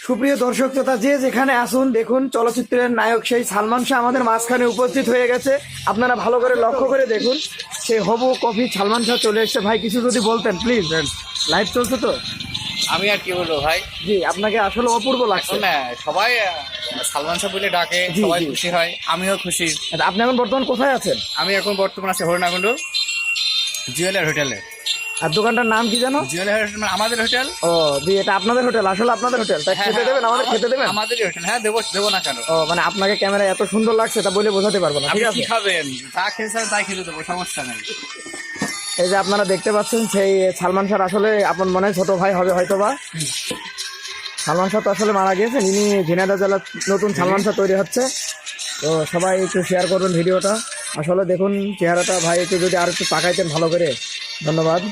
সুপ্রিয় দর্শক শ্রোতা, যে যেখানে আসুন, দেখুন চলচ্চিত্রের নায়ক সেই সালমান শাহ আমাদের মাঝখানে উপস্থিত হয়ে গেছে। আপনারা ভালো করে লক্ষ্য করে দেখুন, সেই হবু কফি সালমান শাহ চলে এসেছে। ভাই কিছু যদি বলতেন প্লিজ, লাইভ চলছে তো। আমি আর কি বলবো ভাই, জি, আপনাকে আসলে অপূর্ব লাগছে। না সবাই সালমান শাহ বলে ডাকে, জি, সবাই জি। খুশি হয়, আমিও খুশি। আচ্ছা, আপনি এখন বর্তমান কোথায় আছেন? আমি এখন বর্তমান আছি হরিণাকুণ্ড জুয়েলার হোটেলে। আর দোকানটার নাম কি জানো? জুয়েলার হোটেল মানে আমাদের হোটেল। ও জি, এটা আপনাদের হোটেল, আসলে আপনাদের হোটেল। তাই খেতে দেবেন, আমাদের খেতে দেবেন। আমাদেরই হোটেল, হ্যাঁ দেবো না কেন। ও মানে আপনাকে ক্যামেরায় এত সুন্দর লাগছে তা বলে বোঝাতে পারবো না, আপনি ঠিক কি আছে? খাবেন, চা খেয়েছেন তাই খেতে দেবো, সমস্যা নেই। এই যে আপনারা দেখতে পাচ্ছেন, সেই সালমান শাহ আসলে আপন মনে ছোট ভাই হবে হয়তোবা। সালমান শাহ তো আসলে মারা গিয়েছেন, ইনি ঝিনাইদহ জেলার নতুন সালমান শাহ তৈরি হচ্ছে। তো সবাই একটু শেয়ার করবেন ভিডিওটা। আসলে দেখুন চেহারাটা, ভাই একটু যদি আর একটু তাকাইতেন ভালো করে। ধন্যবাদ।